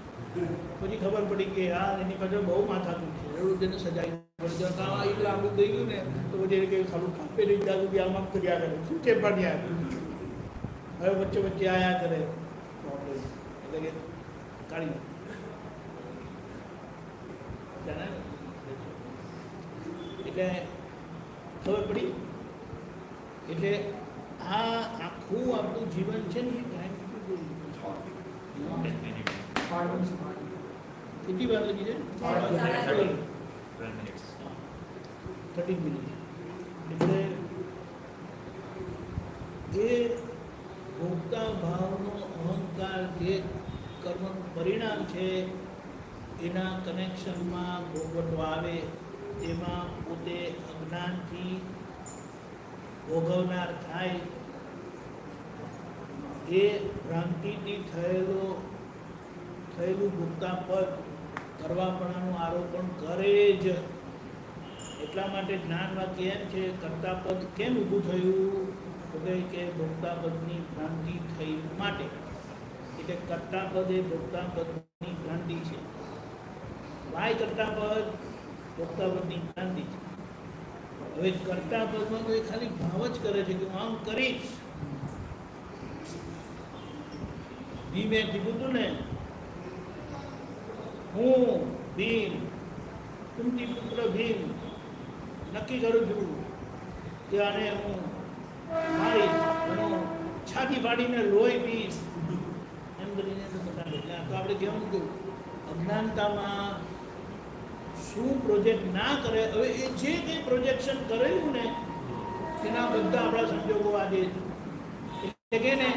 પછી ખબર પડી કે હા એની પાછળ બહુ માથાકૂટ છે એવું જેને સજાઈ પડી જતા એક લાંબુ થઈ ગયું ને તો પછી એને કહ્યું ખાલું કાપે નહીં જાતું કે આમ કર્યા કરે શું છે પાડ્યા હવે વચ્ચે વચ્ચે આયા કરે પ્રોબ્લેમ એટલે કે કાઢી નાખ એટલે ખબર પડી એટલે આ આખું આપણું જીવન છે ને કેટલી વાર લાગી છે 12 minutes. 30 મિનિટ એટલે એ ભોગતા ભાવનો અહંકાર જે કર્મનું પરિણામ છે એના કનેક્શનમાં ભોગવટો આવે તેમાં પોતે અજ્ઞાનથી ભોગવનાર થાય એ ભ્રાંતિથી થયેલું ભોગતાપદ કરવાપણાનું આરોપણ કરે જ એટલા માટે જ્ઞાન વાક્ય એમ છે કર્તાપદ કેમ ઊભું થયું તો કે ભોગતાપદની ભ્રાંતિ થઈ માટે એટલે કર્તાપદ એ ભોગતાપદની ભ્રાંતિ છે વાય કર્તાપદ ભોગતાપદની ભ્રાંતિ છે હવે કર્તાપદમાં તો એ ખાલી ભાવ જ કરે છે કે હું આમ કરીશ મેં કીધું હતું ને હું ભીમ કુંતી પુત્ર ભીમ નક્કી કરું છું કે આને હું મારીશ એનો છાતી ફાડીને લોહી પીશ એમ કરીને તો આપણે કેવું હતું અજ્ઞાનતામાં શું પ્રોજેક્ટ ના કરે હવે એ જે કંઈ પ્રોજેક્શન કરેલું ને તેના બધા આપણા સંજોગો આજે એટલે કે ને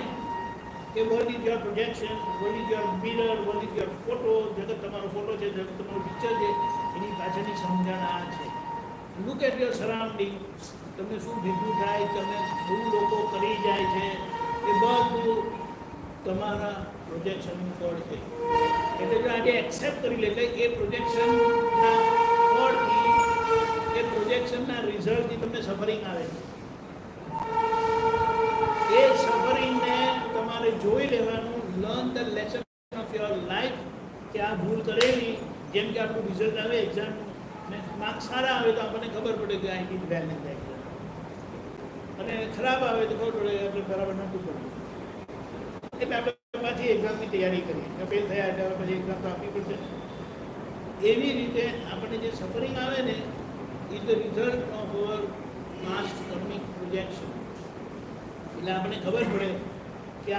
કે what is your projection, what is your mirror, what is your photo, જગત તમારો ફોટો છે જગત તમારો પિક્ચર છે એની પાછળની સમજણ આ છે લુક એટ યોર સરાઉન્ડિંગ તમને શું ભેગું થાય તમે શું લોકો કરી જાય છે એ બધું તમારા પ્રોજેક્શનનું ફળ છે એટલે જો આજે એક્સેપ્ટ કરી લે એટલે એ પ્રોજેક્શનના ફળથી એ પ્રોજેક્શનના રિઝલ્ટથી તમને સફરિંગ આવે છે એ સફરિંગને તમારે જોઈ લેવાનું, learn the lesson of your life, કે આ ભૂલ કરેલી. જેમ કે આપણું રિઝલ્ટ આવે એક્ઝામનું ને માર્ક્સ સારા આવે તો આપણને ખબર પડે કે I did well in the exam, અને ખરાબ આવે તો ખબર પડે આપણે બરાબર નહોતું પડ્યું. એટલે આપણે પાછી એક્ઝામની તૈયારી કરીએ કે ફેલ થયા એટલે પછી એક્ઝામ તો આપવી પડશે. એવી રીતે આપણને જે સફરિંગ આવે ને is the result of our past karmic projection. એટલે આપણને ખબર પડે કે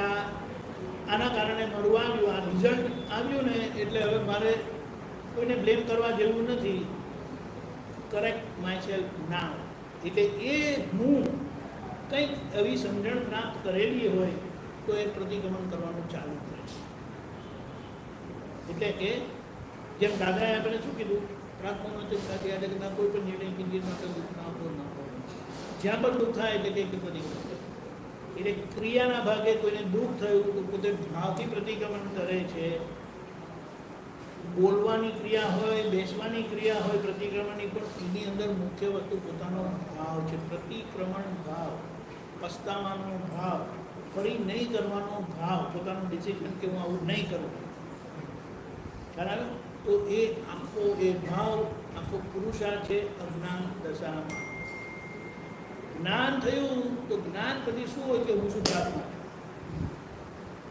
આના કારણે મારું આવ્યું, આ રિઝલ્ટ આવ્યું ને એટલે હવે મારે કોઈને બ્લેમ કરવા જેવું નથી. કરેક્ટ માય સેલ્ફ નાવ. એટલે એ હું કંઈક એવી સમજણ પ્રાપ્ત કરેલી હોય તો એ પ્રતિક્રમણ કરવાનું ચાલુ કરે છે. એટલે કે જેમ દાદાએ આપણે શું કીધું, પ્રાર્થના કોઈ પણ નિર્ણય કિંજિત માટે દુઃખ ના આપો ના આપો. જ્યાં પણ દુઃખ થાય એટલે કે પ્રતિક્રમણ કરે. એટલે ક્રિયાના ભાગે કોઈને દુઃખ થયું તો પોતે ભાવથી પ્રતિક્રમણ કરે છે. બોલવાની ક્રિયા હોય, બેસવાની ક્રિયા હોય પ્રતિક્રમણની, પણ એની અંદર મુખ્ય વસ્તુ પોતાનો ભાવ છે. પ્રતિક્રમણ ભાવ, પસ્તાવાનો ભાવ, ફરી નહીં કરવાનો ભાવ, પોતાનું ડિસિઝન કે હું આવું નહીં કરું. બરાબર? તો એ આખો એ ભાવ આખો પુરુષાર્થ છે અજ્ઞાન દશામાં. જ્ઞાન થયું તો જ્ઞાન પછી શું હોય કે હું શુદ્ધાત્મા છું.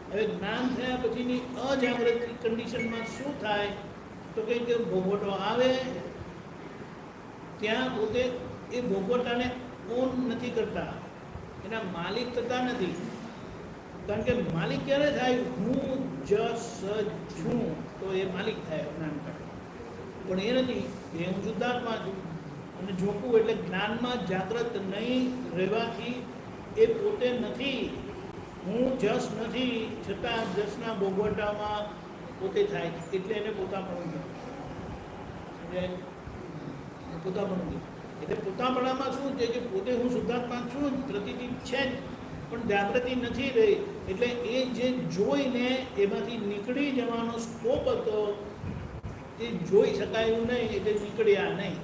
હવે જ્ઞાન થયા પછીની અજાગૃત કન્ડિશનમાં શું થાય તો કંઈક ભોગવટો આવે, ત્યાં પોતે એ ભોગવટાને ઓન નથી કરતા, એના માલિક થતા નથી. કારણ કે માલિક ક્યારે થાય? હું જસ છું તો એ માલિક થાય જ્ઞાન કાઢે. પણ એ નથી, એ હું શુદ્ધાત્મા છું. અને ઝોકવું એટલે જ્ઞાનમાં જાગૃત નહીં રહેવાથી એ પોતે નથી, હું જસ નથી, છતાં જસના ભોગવટામાં પોતે થાય છે. એટલે એને પોતાપણું સમજાય? પોતાપણું એટલે પોતાપણામાં શું છે કે પોતે હું શુદ્ધાત્મા છું, પ્રતીતિ છે જ, પણ જાગૃતિ નથી રહી. એટલે એ જે જોઈને એમાંથી નીકળી જવાનો સ્કોપ હતો એ જોઈ શકાયું નહીં, એટલે નીકળ્યા નહીં,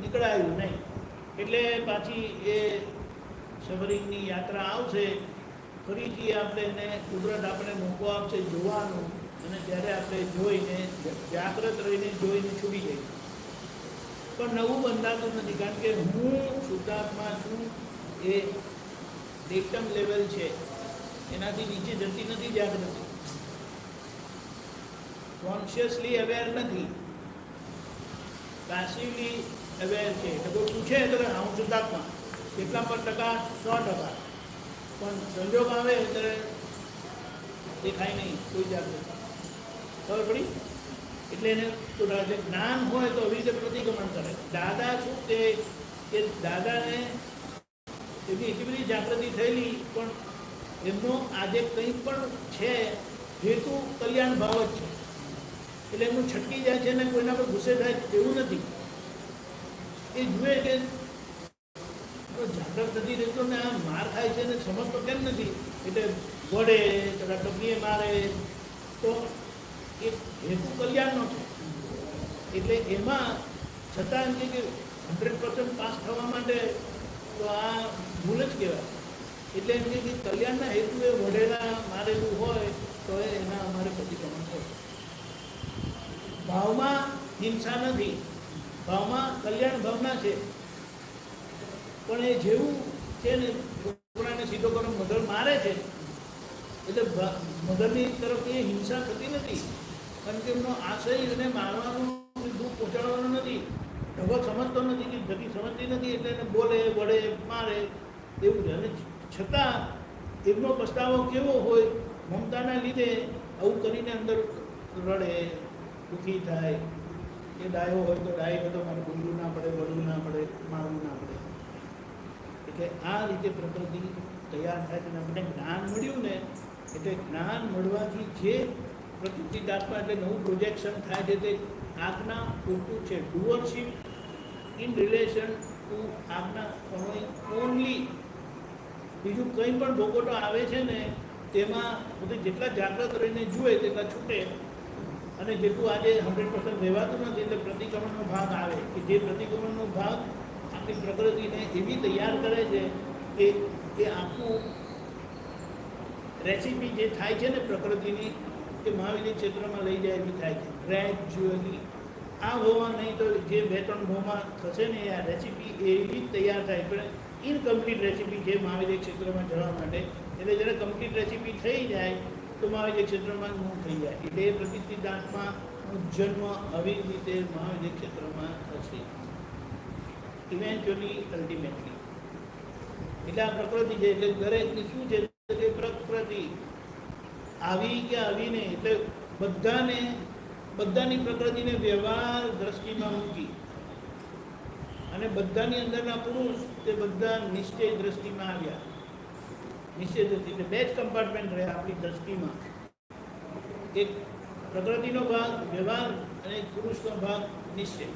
નીકળાયું નહીં. એટલે પાછી એ સફરિંગની યાત્રા આવશે, ફરીથી આપણે એને કુદરત આપણે મોકો આપશે જોવાનું, અને ત્યારે આપણે જોઈને જાગૃત રહીને જોઈને છૂટી જઈશું. પણ નવું બંધાતું નથી, કારણ કે હું શુદ્ધાત્મા છું એ ડેટમ લેવલ છે, એનાથી નીચે જતી નથી જાગૃતિ. કોન્શિયસલી અવેર નથી, પેસિવલી અવેર છે. એટલે કોઈ પૂછે તો હું શુદ્ધાત્મા કેટલા પર ટકા? 100%. પણ સંજોગ આવે ત્યારે દેખાય નહીં કોઈ જાગૃતિ. ખબર પડી? એટલે એને જ્ઞાન હોય તો આવી રીતે પ્રતિક્રમણ કરે. દાદા શું કે દાદાને એની એટલી બધી જાગૃતિ થયેલી, પણ એમનો આજે કંઈ પણ છે હેતુ કલ્યાણ ભાવ જ છે. એટલે એમનું છટકી જાય છે ને કોઈના પર ગુસ્સે થાય એવું નથી. એ જુએ કે જાગૃત નથી રહેતો ને આ માર ખાય છે ને સમજતો કેમ નથી, એટલે વડે તથા ટપલીએ મારે, તો એ હેતુ કલ્યાણનો છે. એટલે એમાં છતાં એમ કે 100% પાસ થવા માટે તો આ ભૂલ જ કહેવાય. એટલે એમ કે કલ્યાણના હેતુએ વઢેલા મારેલું હોય તો એના અમારે પ્રતિક્રમણ થશે. ભાવમાં હિંસા નથી, ભાવમાં કલ્યાણ ભાવના છે. પણ એ જેવું છે ને છોકરાને સીધો કરો મધર મારે છે, એટલે મધરની તરફથી હિંસા થતી નથી, કારણ કે એમનો આશય એને મારવાનું, દુઃખ પહોંચાડવાનું નથી. ઢગો સમજતો નથી કે ગતિ સમજતી નથી, એટલે એને બોલે વડે મારે એવું છે. અને છતાં એમનો પસ્તાવો કેવો હોય, મમતાના લીધે આવું કરીને અંદર રડે, દુઃખી થાય. એ ડાયો હોય તો ડાયો હોય તો મારે બોલવું ના પડે, વળવું ના પડે, મારવું ના પડે. એટલે આ રીતે પ્રકૃતિ તૈયાર થાય છે. આપણે જ્ઞાન મળ્યું ને, એટલે જ્ઞાન મળવાથી જે પ્રતિકાત્મા એટલે નવું પ્રોજેક્શન થાય છે તે આજ્ઞા પૂરતું છે. ડુઅરશીપ ઇન રિલેશન ટુ આજ્ઞા ઓનલી. બીજું કંઈ પણ ભોગવટો આવે છે ને તેમાં પોતે જેટલા જાગૃત રહીને જુએ તેટલા છૂટે, અને જેટલું આજે 100% રહેવાતું નથી એટલે પ્રતિક્રમણનો ભાગ આવે, કે જે પ્રતિક્રમણનો ભાગ આપણી પ્રકૃતિને એવી તૈયાર કરે છે કે એ આખું રેસીપી જે થાય છે ને પ્રકૃતિની એ મહાવિદ્ય ક્ષેત્રમાં લઈ જાય એવી થાય છે ગ્રેજ્યુઅલી. આ હોવા નહીં તો જે 2-3 ભાવમાં થશે ને આ રેસીપી એવી જ તૈયાર થાય, પણ ઇનકમ્પ્લીટ રેસીપી છે મહાવિદ્ય ક્ષેત્રમાં જવા માટે. એટલે જ્યારે કમ્પ્લીટ રેસીપી થઈ જાય તો મહાવિદ્ય ક્ષેત્રમાં મૂવ થઈ જાય. એટલે એ પ્રતિષ્ઠિત આત્માનો જન્મ આવી રીતે મહાવિદ્ય ક્ષેત્રમાં થશે ઇવેન્ચ્યુઅલી, અલ્ટિમેટલી. એટલે આ પ્રકૃતિ છે. એટલે દરેકની શું છે કે પ્રકૃતિ આવી કે આવી નહીં, એટલે બધાની પ્રકૃતિને વ્યવહાર દ્રષ્ટિમાં મૂકી અને બધાની અંદરના પુરુષ તે બધા નિશ્ચય દ્રષ્ટિમાં આવ્યા. નિશ્ચય દ્રષ્ટિ એટલે 2 જ કમ્પાર્ટમેન્ટ રહ્યા આપણી દ્રષ્ટિમાં. એક પ્રકૃતિનો ભાગ વ્યવહાર અને એક પુરુષનો ભાગ નિશ્ચય.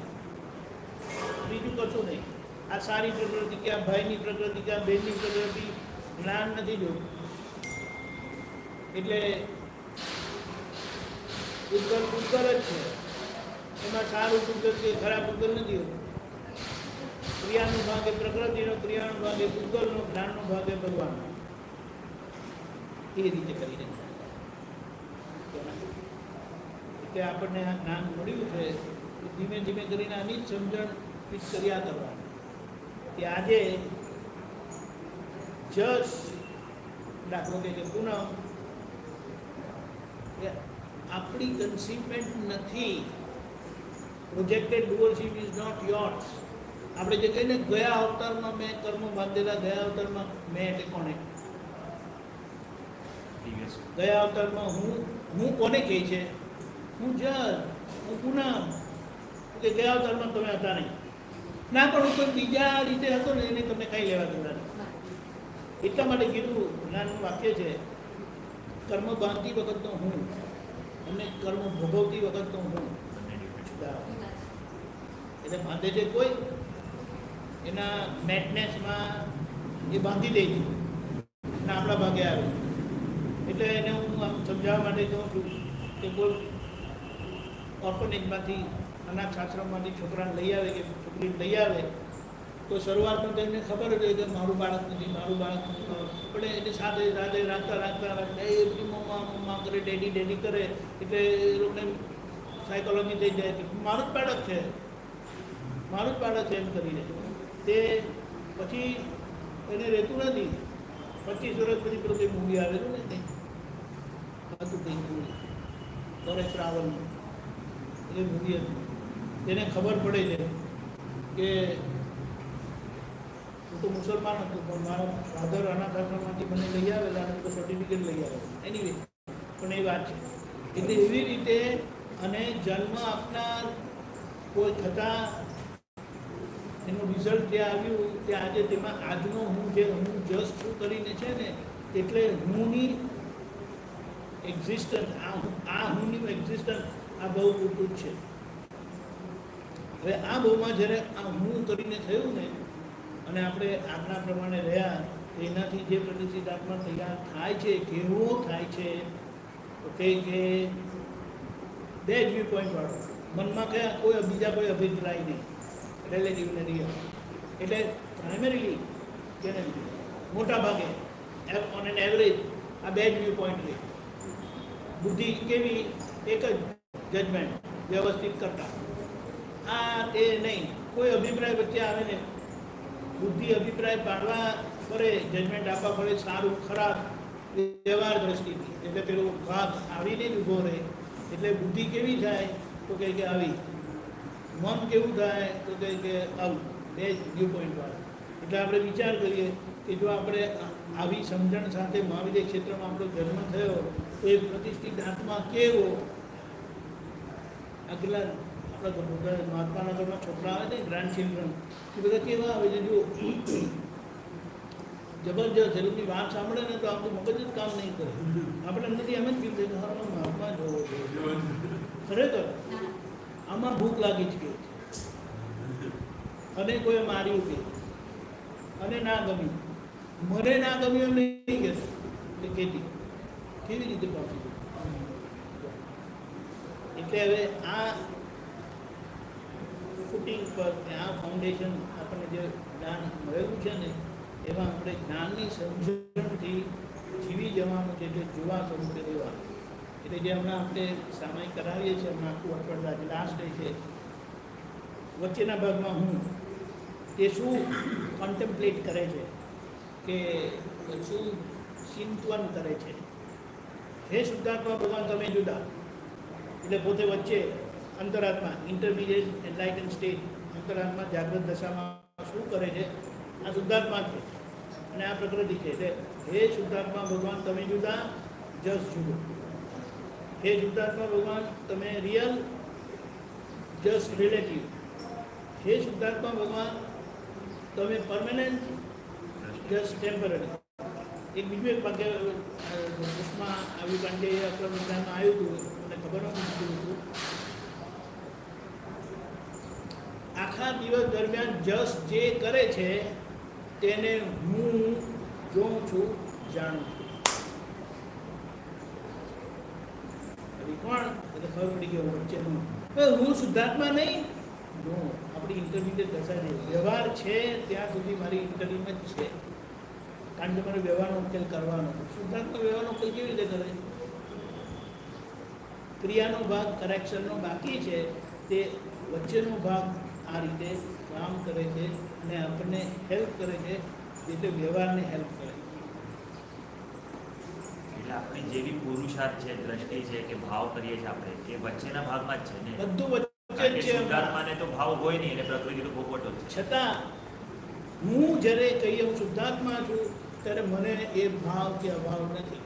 બીજું કશું નહીં. આ સારી પ્રકૃતિ કે આ ભાઈની પ્રકૃતિ કે આ બહેનની પ્રકૃતિ જ્ઞાન નથી જોતું. એટલે પૂતગલ પૂતગલ જ છે. એમાં સારું પૂતગલ કે ખરાબ પૂતગલ નથી હોતું. ક્રિયાનો ભાગ એ પ્રકૃતિનો, ક્રિયાનો ભાગ એ પૂતગલનો, જ્ઞાનનો ભાગ એ ભગવાનનો. એ રીતે કરીને એટલે આપણને આ જ્ઞાન મળ્યું છે. ધીમે ધીમે કરીને આની જ સમજણ ફિટ કર્યા કરવાની કે આજે જસ દાખલો કે પૂનમ કે આપણી કન્સીવમેન્ટ નથી. Projected doership is not yours. આપણે જે કહીને ગયા અવતારમાં મેં કર્મ બાંધેલા, ગયા અવતારમાં મેં એટલે કોને? ગયા અવતારમાં હું કોને કહે છે? હું જજ, હું પૂનમ. કે ગયા અવતારમાં તમે હતા નહીં ના, પણ હું કોઈ બીજા રીતે હતો ને એને તમને કંઈ લેવા દેવા નહીં. એટલા માટે કીધું જ્ઞાનનું વાક્ય છે કર્મ બાંધતી વખતનો હું અને કર્મ ભોગવતી વખતનો હું. એટલે બાંધે છે કોઈ એના મેટનેસમાં એ બાંધી દે છે અને આપણા ભાગે આવે. એટલે એને હું આમ સમજાવવા માટે કહું છું કે કોઈ ઓર્ફનેજમાંથી, અનાથ આશ્રમમાંથી છોકરાને લઈ આવે કે છોકરીને લઈ આવે તો શરૂઆતમાં તો એમને ખબર જ હોય કે મારું બાળક નથી, મારું બાળક નથી. પણ એને સાથે સાથે રાખતા એ બધી મમ્મા કરે, ડેડી કરે. એટલે એ લોકોને સાયકોલોજી થઈ જાય કે મારું જ બાળક છે, મારું જ બાળક છે એમ કરીને. તે પછી એને રહેતું નથી. 25 વર્ષ પછી પેલું કંઈ મૂવી આવેલું ને કંઈ હતું, કંઈ મૂવી પરેશ રાવલનું એ મૂવી હતું. તેને ખબર પડે છે કે હું તો મુસલમાન હતો પણ મારા ફાધર અનાથ આશ્રમમાંથી મને લઈ આવેલા અને તો સર્ટિફિકેટ લઈ આવેલા. એનીવે પણ એ વાત છે. એટલે એવી રીતે અને જન્મ આપનાર કોઈ થતાં એનું રિઝલ્ટ જે આવ્યું તે આજે તેમાં આજનો હું જે હું જસ્ટ શું કરીને છે ને એટલે હુંની એક્ઝિસ્ટન્સ, આ હુંની એક્ઝિસ્ટન્સ આ બહુ પૂરતું જ છે. હવે આ બહુમાં જ્યારે આ હું કરીને થયું ને અને આપણે આજના પ્રમાણે રહ્યા એનાથી જે પ્રતિષ્ઠિત આત્મા તૈયાર થાય છે, કેવો થાય છે કે 2 જ વ્યૂ પોઈન્ટ વાળો. મનમાં કયા કોઈ બીજા કોઈ અભિપ્રાય નહીં, રિલેટિવ ને રિયલ. એટલે પ્રાઇમરીલી જેને મોટા ભાગે ઓન એન એવરેજ આ 2 જ વ્યૂ પોઈન્ટ રહે. બુદ્ધિ કેવી? એક જ જજમેન્ટ વ્યવસ્થિત કરતા. આ તે નહીં, કોઈ અભિપ્રાય વચ્ચે આવે ને બુદ્ધિ અભિપ્રાય પાડવા ફરે, જજમેન્ટ આપવા ફરે, સારું ખરાબ વ્યવહાર દ્રષ્ટિથી. એટલે પેલો ભાગ આવીને જ ઊભો રહે. એટલે બુદ્ધિ કેવી થાય તો કહે કે આવી, મન કેવું થાય તો કહે કે આવું. 2 જ વ્યૂ પોઈન્ટ વાળા. એટલે આપણે વિચાર કરીએ કે જો આપણે આવી સમજણ સાથે મહાવિદ્ય ક્ષેત્રમાં આપણો જન્મ થયો તો એ પ્રતિષ્ઠિત આત્મા કેવો? આગલા આપણા મહાત્માના ઘરમાં છોકરા આવે ને, ગ્રાન્ડ ચિલ્ડ્રન, એ બધા કેવા આવે છે? જો જબરજસ્ત એ લોકોની વાત સાંભળે ને તો આપણું મગજ જ કામ નહીં કરે. આપણે નથી એમ જ ફીલ થાય કે હા મહાત્મા જોવો જોઈએ. ખરેખર આમાં ભૂખ લાગી જ ગઈ અને કોઈ માર્યું કે અને ના ગમ્યું. મને ના ગમ્યું એમ નહીં કહેતો કે કેતી કેવી રીતે પોસિબલ. એટલે હવે આ ફૂટિંગ પર આ ફાઉન્ડેશન આપણને જે જ્ઞાન મળેલું છે ને એમાં આપણે જ્ઞાનની સમજણથી જીવી જવાનું છે, જે જોવા સ્વરૂપે રહેવાનું. એટલે જે હમણાં આપણે સામાયિક કરાવીએ છીએ, હમણાં આખું અઠવાડિયું આજે લાસ્ટ ડે છે, વચ્ચેના ભાગમાં હું તે શું કોન્ટેમ્પ્લેટ કરે છે કે શું ચિંતન કરે છે. હે શુદ્ધાત્મા ભગવાન તમે જુદા, એટલે પોતે વચ્ચે અંતરાત્મા ઇન્ટરમીડિયેટ એનલાઇટન સ્ટેટ, અંતરાત્મા જાગૃત દશામાં શું કરે છે, આ શુદ્ધાત્મા છે અને આ પ્રકૃતિ છે. એટલે હે શુદ્ધાત્મા ભગવાન તમે જુદા, જસ જુદો. હે શુદ્ધાત્મા ભગવાન તમે રિયલ, જસ રિલેટિવ. હે શુદ્ધાત્મા ભગવાન તમે પરમેનન્ટ, જસ ટેમ્પરરી. એક બીજું એક વાક્ય પુષ્પમાં આવ્યું, કારણ કે એ આપણા વિજ્ઞાનમાં આવ્યું હતું, મને ખબર નહોતું હતું. આખા દિવસ દરમિયાન જસ જે કરે છે તેને હું જોઉં છું, જાણું છું. કોણ એટલે ખબર પડી ગયો વચ્ચેનું હું શુદ્ધાત્મા નહીં. નો, આપણી ઇન્ટરમીડિયેટ દશા છે. વ્યવહાર છે ત્યાં સુધી મારી ઇન્ટરવ્યૂ જ છે, કારણ કે મારે વ્યવહારનો ઉકેલ કરવાનો. શુદ્ધાત્મા વ્યવહારનો ઉકેલ કેવી રીતે કરે? ક્રિયાનો ભાગ કરેક્શનનો બાકી છે, તે વચ્ચેનો ભાગ આ રીતે કામ કરે છે અને આપણને હેલ્પ કરે છે, એટલે વ્યવહારને હેલ્પ કરે. એટલે આપણે જે બી પુરુષાર્થ છે, દ્રષ્ટિ છે કે ભાવ કરીએ છીએ આપણે, એ વચ્ચેના ભાગમાં જ છે ને. બધું વચ્ચે કારણ જ કે છે. શુદ્ધાત્માને તો ભાવ હોય નહીં, એટલે પ્રકૃતિ તો ભોગવટો જ છે. છતાં હું જ્યારે કહીએ હું શુદ્ધાત્મા છું, ત્યારે મને એ ભાવ કે અભાવ નથી.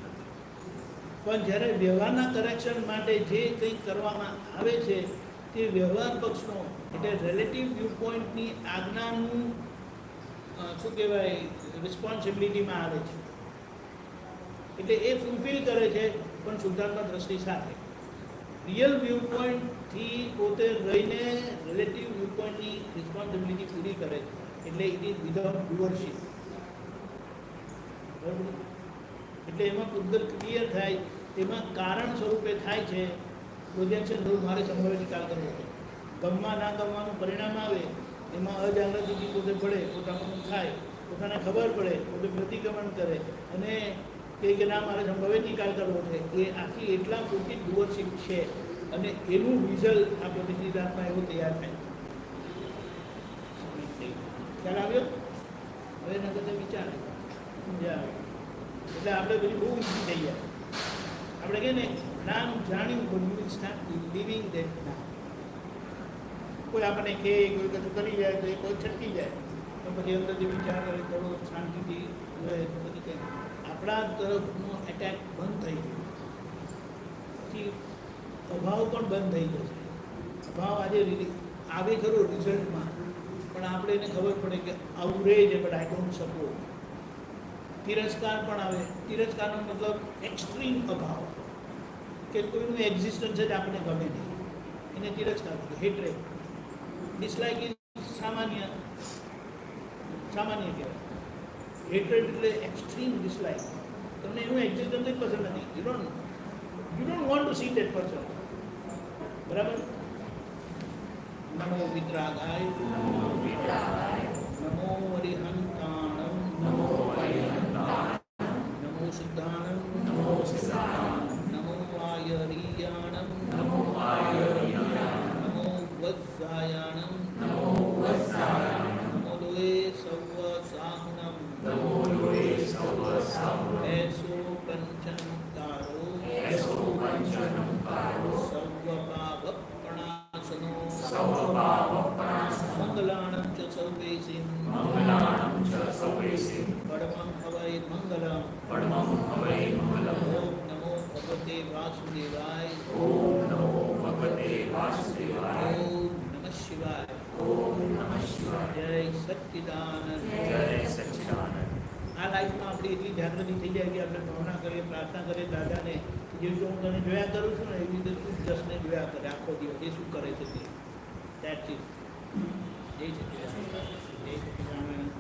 પણ જ્યારે વ્યવહારના કરેક્શન માટે જે કંઈ કરવામાં આવે છે તે વ્યવહાર પક્ષનો, એટલે રિલેટિવ વ્યૂ પોઈન્ટની આજ્ઞાનું શું કહેવાય, રિસ્પોન્સિબિલિટીમાં આવે છે. એટલે એ ફૂલફિલ કરે છે, પણ શુદ્ધાત્મા દ્રષ્ટિ સાથે. રિયલ વ્યૂ પોઈન્ટથી પોતે રહીને રિલેટિવ વ્યૂ પોઈન્ટની રિસ્પોન્સિબિલિટી પૂરી કરે છે. એટલે ઇટ ઇઝ વિધાઉટ ડુઅરશીપ. બરાબર? એટલે એમાં પૂર્વક ક્લિયર થાય, એમાં કારણ સ્વરૂપે થાય છે. પ્રોજેક્શન સ્વરૂપ મારે સંભવિત નિકાલ કરવો છે. ગમવા ના ગમવાનું પરિણામ આવે, એમાં અજાગૃતિથી પોતે પડે, પોતાનું થાય, પોતાને ખબર પડે, પોતે પ્રતિક્રમણ કરે અને કે ના મારે સંભવિત નિકાલ કરવો છે. એ આખી એટલા પૂરતી ડુઅરશીપ છે અને એનું રિઝલ્ટ આ પ્રતિષ્ઠિતાત્મા એવો તૈયાર થાય. ખ્યાલ આવ્યો? હવે એના કરતા વિચાર સમજાય. એટલે આપણે બધી બહુ ઈઝી થઈ જાય. આપણે કહીએ ને નામ જાણ્યું, પણ you will start living that નામ. કોઈ આપણને કહે, કોઈ કશું કરી જાય તો એ કોઈ છટકી જાય, તો પછી અંદર જે વિચાર કરે થોડો શાંતિથી રહે તો પછી કંઈ આપણા તરફનો એટેક બંધ થઈ ગયો. પછી અભાવ પણ બંધ થઈ જશે. અભાવ આજે આવે ખરો રિઝલ્ટમાં, પણ આપણે એને ખબર પડે કે આવું રહે છે, બટ આઈ ડોન્ટ સપોર્ટ. તિરસ્કાર પણ આવે. તિરસ્કારનો મતલબ એક્સ્ટ્રીમ અભાવ, કે કોઈનું એક્ઝિસ્ટન્સ જ આપણે ગમે નહીં, એને તિરસ્કાર કરે. હેટ્રેડ. ડિસલાઇક ઇઝ સામાન્ય કહેવાય. હેટ્રેડ એટલે એક્સ્ટ્રીમ ડિસલાઇક. તમને એનું એક્ઝિસ્ટન્સ જ પસંદ નથી. You don't want to C that person. બરાબર? નમો વિતરાગાય, નમો હરિહંતાણમ, નમો સિદ્ધાણમ, નમો વાયરિયાણમ, નમો વત્સાયાણમ, નમો લોએ સૌ સાહુનમ, એસો પંચનકારો, સર્વપાવપણાસનો, મંગલાણં ચ સૌવેસિં, પરમં હવૈ મંગલમ. ઓમ નમો ભગવતે વાસુદેવાય. ઓમ નમઃ શિવાય. જય સચ્ચિદાનંદ. આ લાઈફમાં આપણી એટલી જાગૃતિ થઈ જાય કે આપણે ભાવના કરીએ, પ્રાર્થના કરીએ દાદાને, જે રીતે હું તને જોયા કરું છું ને એવી રીતે તું જસને જોયા કરે આખો દિવસ. એ શું કરે છે તે. That's it. જય સચ્ચિદાનંદ. જય સચ્ચિદાનંદ.